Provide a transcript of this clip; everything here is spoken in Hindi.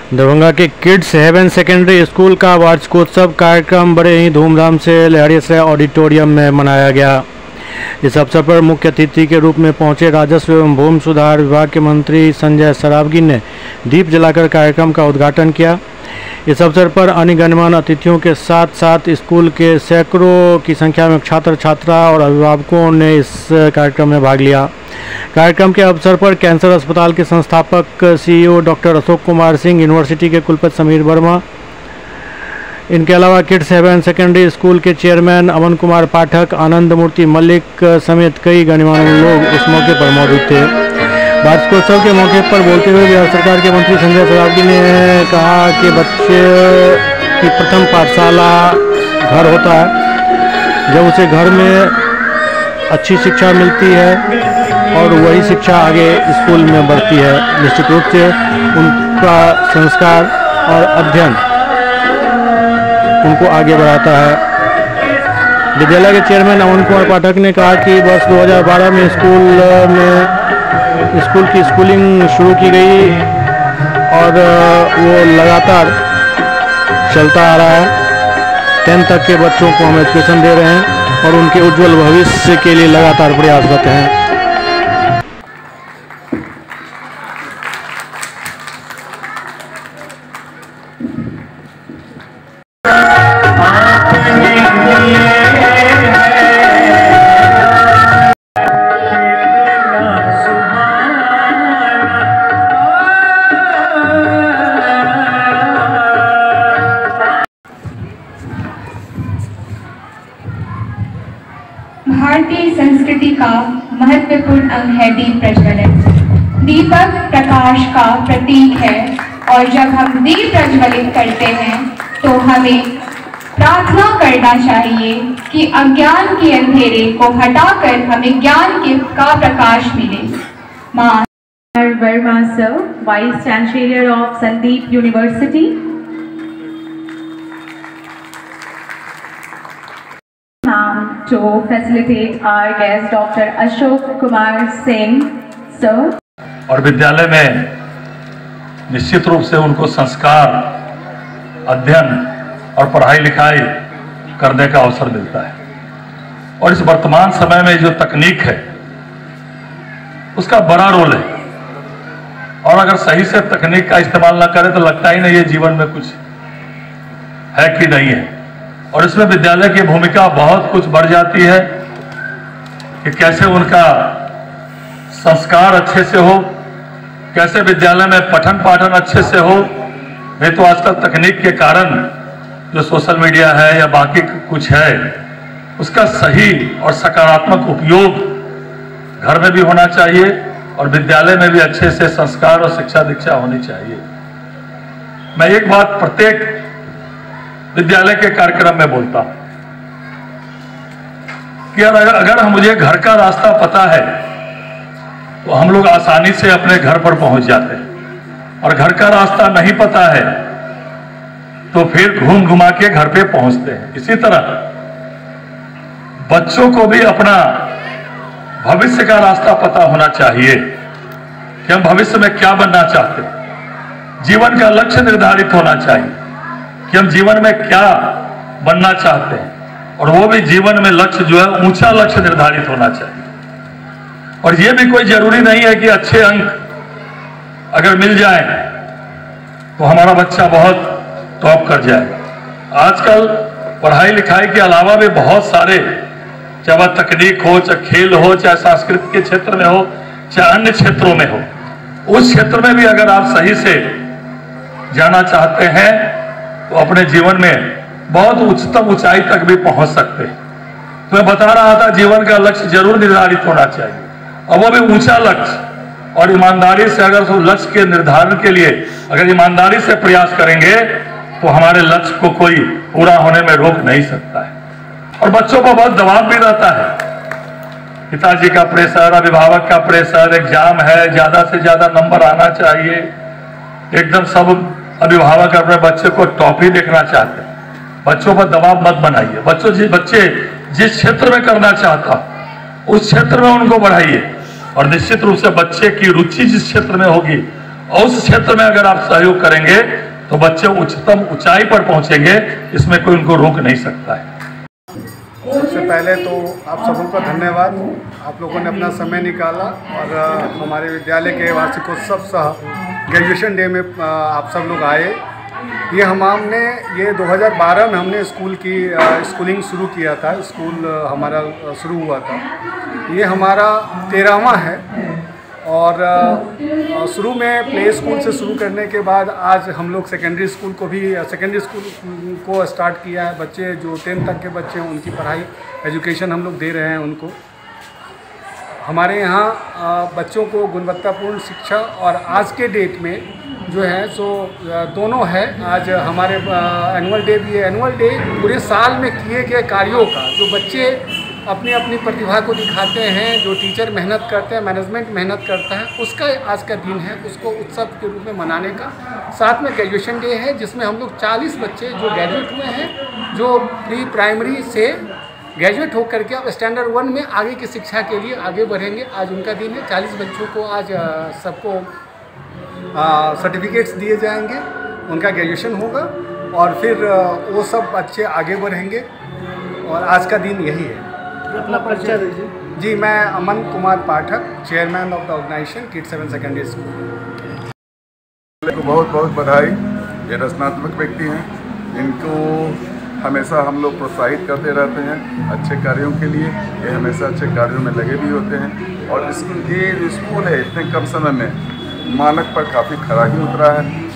दरभंगा के किड्स हेवन सेकेंडरी स्कूल का वार्षिकोत्सव कार्यक्रम बड़े ही धूमधाम से लहरिया ऑडिटोरियम में मनाया गया। इस अवसर पर मुख्य अतिथि के रूप में पहुंचे राजस्व एवं भूमि सुधार विभाग के मंत्री संजय सरावगी ने दीप जलाकर कार्यक्रम का उद्घाटन किया। इस अवसर पर अन्य गणमान्य अतिथियों के साथ साथ स्कूल के सैकड़ों की संख्या में छात्र छात्रा और अभिभावकों ने इस कार्यक्रम में भाग लिया। कार्यक्रम के अवसर पर कैंसर अस्पताल के संस्थापक CEO doctor Ashok Kumar Singh, university के कुलपति समीर वर्मा, इनके अलावा किड्स हेवन सेकेंडरी स्कूल के चेयरमैन अमन कुमार पाठक, आनंद मूर्ति मल्लिक समेत कई गणमान्य लोग इस मौके पर मौजूद थे। वार्षिकोत्सव के मौके पर बोलते हुए बिहार सरकार के मंत्री संजय सरावगी ने कहा कि बच्चे की प्रथम पाठशाला घर होता है। जब उसे घर में अच्छी शिक्षा मिलती है और वही शिक्षा आगे स्कूल में बढ़ती है, निश्चित रूप से उनका संस्कार और अध्ययन उनको आगे बढ़ाता है। विद्यालय के चेयरमैन अमन कुमार पाठक ने कहा कि वर्ष 2012 में स्कूल की स्कूलिंग शुरू की गई और वो लगातार चलता आ रहा है। 10th तक के बच्चों को हम एजुकेशन दे रहे हैं और उनके उज्जवल भविष्य के लिए लगातार प्रयासरत हैं। भारतीय संस्कृति का महत्वपूर्ण अंग है दीप प्रज्वलन। दीपक प्रकाश का प्रतीक है और जब हम दीप प्रज्वलित करते हैं तो हमें प्रार्थना करना चाहिए कि अज्ञान के अंधेरे को हटाकर हमें ज्ञान का प्रकाश मिले। मां Verma sir, vice chancellor of Sandeep university. To facilitate our guest Dr. Ashok Kumar Singh, sir. और विद्यालय में निश्चित रूप से उनको संस्कार, अध्ययन और पढ़ाई लिखाई करने का अवसर मिलता है। और इस वर्तमान समय में जो तकनीक है उसका बड़ा रोल है, और अगर सही से तकनीक का इस्तेमाल ना करें तो लगता ही नहीं ये जीवन में कुछ है कि नहीं है। और इसमें विद्यालय की भूमिका बहुत कुछ बढ़ जाती है कि कैसे उनका संस्कार अच्छे से हो, कैसे विद्यालय में पठन पाठन अच्छे से हो। नहीं तो आजकल तकनीक के कारण जो सोशल मीडिया है या बाकी कुछ है उसका सही और सकारात्मक उपयोग घर में भी होना चाहिए और विद्यालय में भी अच्छे से संस्कार और शिक्षा दीक्षा होनी चाहिए। मैं एक बात प्रत्येक विद्यालय के कार्यक्रम में बोलता हूं कि अगर मुझे घर का रास्ता पता है तो हम लोग आसानी से अपने घर पर पहुंच जाते हैं, और घर का रास्ता नहीं पता है तो फिर घूम घुमा के घर पे पहुंचते हैं। इसी तरह बच्चों को भी अपना भविष्य का रास्ता पता होना चाहिए कि हम भविष्य में क्या बनना चाहते हैं। जीवन का लक्ष्य निर्धारित होना चाहिए कि हम जीवन में क्या बनना चाहते हैं, और वो भी जीवन में लक्ष्य जो है ऊंचा लक्ष्य निर्धारित होना चाहिए। और ये भी कोई जरूरी नहीं है कि अच्छे अंक अगर मिल जाए तो हमारा बच्चा बहुत टॉप कर जाएगा। आजकल पढ़ाई लिखाई के अलावा भी बहुत सारे, चाहे वह तकनीक हो, चाहे खेल हो, चाहे संस्कृति के क्षेत्र में हो, चाहे अन्य क्षेत्रों में हो, उस क्षेत्र में भी अगर आप सही से जाना चाहते हैं तो अपने जीवन में बहुत उच्चतम ऊंचाई तक भी पहुंच सकते हैं। तो मैं बता रहा था जीवन का लक्ष्य जरूर निर्धारित होना चाहिए, और वो भी ऊंचा लक्ष्य। और ईमानदारी से अगर उस लक्ष्य के निर्धारण के लिए अगर ईमानदारी से प्रयास करेंगे तो हमारे लक्ष्य को कोई पूरा होने में रोक नहीं सकता है। और बच्चों को बहुत दबाव भी रहता है, पिताजी का प्रेशर, अभिभावक का प्रेशर, एग्जाम है, ज्यादा से ज्यादा नंबर आना चाहिए। एकदम सब अभिभावक अपने बच्चे को टॉप ही देखना चाहते हैं। बच्चों पर दबाव मत बनाइए। बच्चे जिस क्षेत्र में करना चाहता उस क्षेत्र में उनको बढ़ाइए, और निश्चित रूप से बच्चे की रुचि जिस क्षेत्र में होगी और उस क्षेत्र में अगर आप सहयोग करेंगे तो बच्चे उच्चतम ऊंचाई पर पहुंचेंगे, इसमें कोई उनको रोक नहीं सकता है। सबसे पहले तो आप सबों का धन्यवाद, आप लोगों ने अपना समय निकाला और हमारे विद्यालय के वार्षिकोत्सव सह ग्रेजुएशन डे में आप सब लोग आए। ये 2012 में हमने स्कूलिंग शुरू किया था, स्कूल हमारा शुरू हुआ था। ये हमारा 13वां है और शुरू में प्ले स्कूल से शुरू करने के बाद आज हम लोग सेकेंडरी स्कूल को स्टार्ट किया है। बच्चे जो 10th तक के बच्चे हैं उनकी पढ़ाई एजुकेशन हम लोग दे रहे हैं उनको। हमारे यहाँ बच्चों को गुणवत्तापूर्ण शिक्षा और आज के डेट में जो है सो दोनों है। आज हमारे एनुअल डे भी है। एनुअल डे पूरे साल में किए गए कार्यों का, जो बच्चे अपनी अपनी प्रतिभा को दिखाते हैं, जो टीचर मेहनत करते हैं, मैनेजमेंट मेहनत करता है, उसका आज का दिन है, उसको उत्सव के रूप में मनाने का। साथ में ग्रेजुएशन डे है जिसमें हम लोग 40 बच्चे जो ग्रेजुएट हुए हैं, जो प्री प्राइमरी से ग्रेजुएट होकर के अब स्टैंडर्ड 1 में आगे की शिक्षा के लिए आगे बढ़ेंगे। आज उनका दिन है। 40 बच्चों को आज सबको सर्टिफिकेट्स दिए जाएंगे, उनका ग्रेजुएशन होगा और फिर वो सब बच्चे आगे बढ़ेंगे और आज का दिन यही है। अपना परिचय दीजिए। जी, मैं Aman Kumar Pathak, chairman of the organisation Kids 7 secondary school. को बहुत बहुत बधाई। ये रचनात्मक व्यक्ति हैं, इनको हमेशा हम लोग प्रोत्साहित करते रहते हैं अच्छे कार्यों के लिए। ये हमेशा अच्छे कार्यों में लगे भी होते हैं और ये स्कूल है इतने कम समय में मानक पर काफ़ी खरा ही उतरा है।